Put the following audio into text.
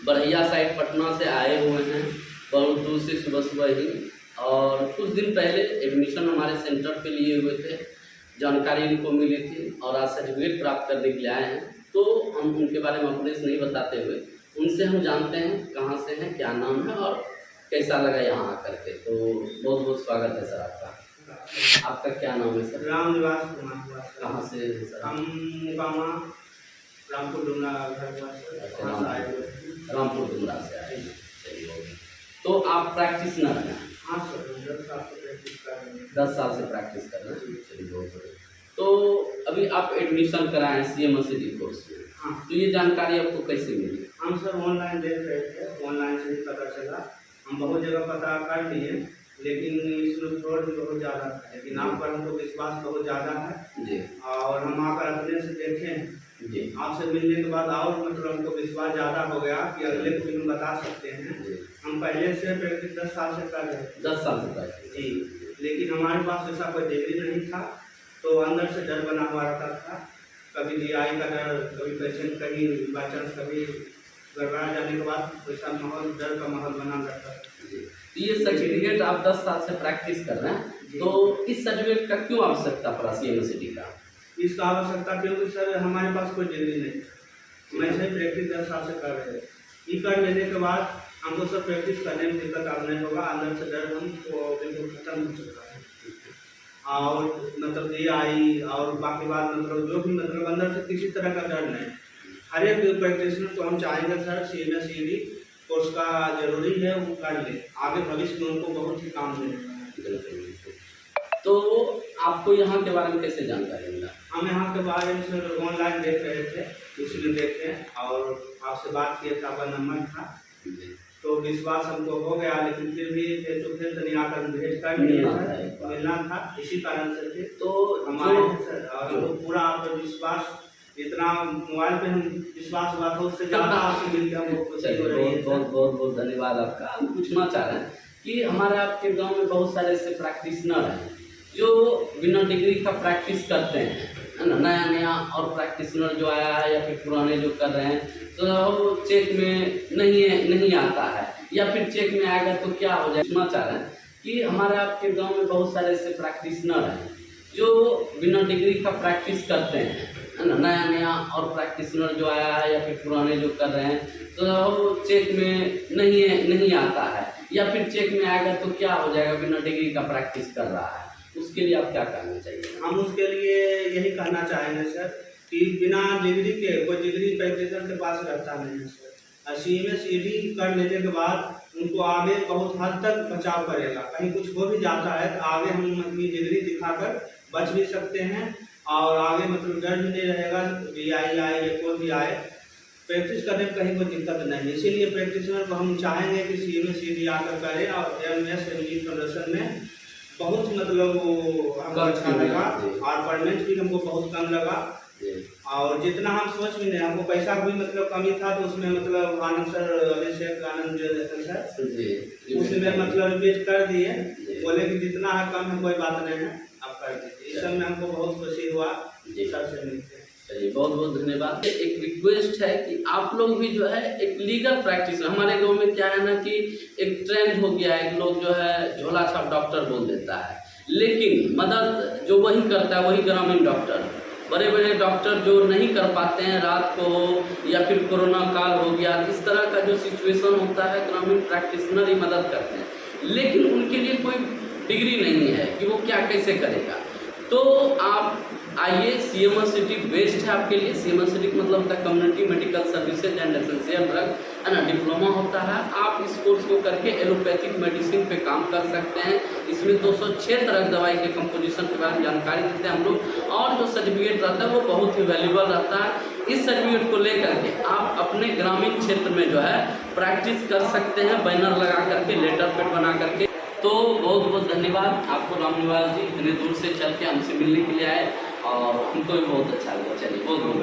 बढ़ैया side Patna से आए हुए हैं, बहुत दूर से सुबह सुबह ही। और कुछ दिन पहले एडमिशन हमारे सेंटर पे लिए हुए थे, जानकारी इनको मिली थी और आज सर्टिफिकेट प्राप्त करने के लिए आए हैं। तो हम उनके बारे में अपने से नहीं बताते हुए उनसे हम जानते हैं कहाँ से हैं, क्या नाम है और कैसा लगा यहाँ आकर के। तो बहुत बहुत स्वागत है सर आपका। आपका क्या नाम है सर? रामनिवास कुमार। कहाँ से है सर? हम मुकामा रामपुर डुमरा घर रामपुर डुमरा से आए हैं। चलिए, तो आप प्रैक्टिशनर हैं? हाँ सर, 10 साल से प्रैक्टिस कर रहे हैं। 10 साल से प्रैक्टिस कर रहे हैं। चलिए बहुत बढ़िया। तो अभी आप एडमिशन कराएं CMSD कोर्स में। हाँ। तो ये जानकारी आपको कैसे मिली? हम सर ऑनलाइन देख रहे थे, ऑनलाइन से ही पता चला। हम बहुत जगह पता कर लिए, लेकिन इसमें फ्रॉड भी बहुत ज़्यादा था। लेकिन आप पर हमको विश्वास बहुत ज़्यादा है जी। और हम आकर अपने से देखें जी। आपसे मिलने के बाद और मतलब हमको विश्वास ज़्यादा हो गया कि अगले को भी हम बता सकते हैं। हम पहले से प्रैक्टिस 10 साल से कर रहे थे। 10 साल से प्रैक्टिस जी, लेकिन हमारे पास ऐसा कोई डिग्री नहीं था, तो अंदर से डर बना हुआ रहता था। कभी DI का डर, कभी पेशेंट कहीं बाई चांस कभी गड़बड़ा जाने के बाद वैसा माहौल, डर का माहौल बना रहता था। ये सर्टिफिकेट आप 10 साल से प्रैक्टिस कर रहे हैं, तो इस सर्टिफिकेट का क्यों आवश्यकता पड़ा CMSD का? इसका आवश्यकता क्योंकि सर हमारे पास कोई डिग्री नहीं था। मैं से प्रैक्टिस 10 साल से कर रहे थे। ये कर लेने के बाद हमको सब प्रैक्टिस करने में दिक्कत अब नहीं होगा। अंदर से डर हमको बिल्कुल खत्म हो चुका है। और मतलब DI और बाकी बात मतलब जो भी मतलब अंदर से किसी तरह का डर नहीं। हर एक प्रैक्टिशनर को हम चाहेंगे सर CMSD कोर्स का जरूरी है, वो कर ले, आगे भविष्य में उनको बहुत ही काम मिलेगा। तो आपको यहाँ के बारे में कैसे जानकारी मिला? हम यहाँ के बारे में सर ऑनलाइन देख रहे थे, उसमें देखे और आपसे बात किया था, आपका नंबर था, तो विश्वास हमको हो गया। लेकिन फिर भी फेस टू फेस नहीं आकर भेज कर मिलना था, इसी कारण से थे। तो हमारे सर और पूरा आप विश्वास, इतना मोबाइल पे हम विश्वास हुआ था, उससे ज़्यादा आपसे मिल गया। बहुत बहुत धन्यवाद आपका। हम पूछना चाह रहे हैं कि हमारे आपके गांव में बहुत सारे ऐसे प्रैक्टिशनर हैं जो बिना डिग्री का प्रैक्टिस करते हैं, है ना, नया नया, और प्रैक्टिशनर जो आया है या फिर पुराने जो कर रहे हैं, तो चेक में नहीं आता है, या फिर चेक में आएगा तो क्या हो जाए। पूछना चाह रहे हैं कि हमारे आपके गांव में बहुत सारे ऐसे प्रैक्टिशनर हैं जो बिना डिग्री का प्रैक्टिस करते हैं, है ना, नया नया, और प्रैक्टिशनर जो आया है या फिर पुराने जो कर रहे हैं, तो चेक में नहीं आता है, या फिर चेक में आएगा तो क्या हो जाएगा, बिना डिग्री का प्रैक्टिस कर रहा है। उसके लिए आप क्या कहना चाहिए? हम उसके लिए यही कहना चाहेंगे सर कि बिना डिग्री के, कोई डिग्री प्रैक्टिशनर के पास रहता नहीं है सर। CMSD कर लेने के बाद उनको आगे बहुत हद तक बचाव करेगा। कहीं कुछ हो भी जाता है तो आगे हम अपनी डिग्री दिखाकर बच भी सकते हैं और आगे मतलब डर भी नहीं रहेगा। DI आए या कोई भी आए, प्रैक्टिस करने में कहीं कोई दिक्कत नहीं। इसीलिए प्रैक्टिशनर को हम चाहेंगे कि CMSD आकर करें और MSMG फाउंडेशन में बहुत मतलब वो हमको अच्छा लगा और पेमेंट भी हमको बहुत कम लगा। और जितना हम सोच भी नहीं, हमको पैसा भी मतलब कमी था, तो उसमें मतलब आनंद सर, अभिषेक आनंद जो सर उसमें मतलब रिपीट कर दिए, बोले कि जितना है कम है, कोई बात नहीं है, आप कर दीजिए। इस सब में हमको बहुत खुशी हुआ सबसे मिलकर। चलिए बहुत बहुत धन्यवाद। एक रिक्वेस्ट है कि आप लोग भी जो है एक लीगल प्रैक्टिस, हमारे गांव में क्या है ना कि एक ट्रेंड हो गया है, एक लोग जो है झोला छाप डॉक्टर बोल देता है, लेकिन मदद जो वही करता है, वही ग्रामीण डॉक्टर। बड़े बड़े डॉक्टर जो नहीं कर पाते हैं, रात को या फिर कोरोना काल हो गया, इस तरह का जो सिचुएशन होता है, ग्रामीण प्रैक्टिशनर ही मदद करते हैं, लेकिन उनके लिए कोई डिग्री नहीं है कि वो क्या कैसे करेगा। तो आप आइए, CMSD बेस्ट है आपके लिए। CMSD मतलब होता है community medical services and essential drug, है ना, डिप्लोमा होता है। आप इस कोर्स को करके एलोपैथिक मेडिसिन पे काम कर सकते हैं। इसमें 206 तरह दवाई के कंपोजिशन के बारे में जानकारी देते हैं हम लोग, और जो सर्टिफिकेट रहता है वो बहुत ही वैल्यूबल रहता है। इस सर्टिफिकेट को लेकर के आप अपने ग्रामीण क्षेत्र में जो है प्रैक्टिस कर सकते हैं, बैनर लगा करके, लेटर पैड बना करके। तो बहुत बहुत धन्यवाद आपको रामनिवास जी, इतने दूर से चल के हमसे मिलने के लिए आए और हमको भी बहुत अच्छा लगा। चलिए बहुत बहुत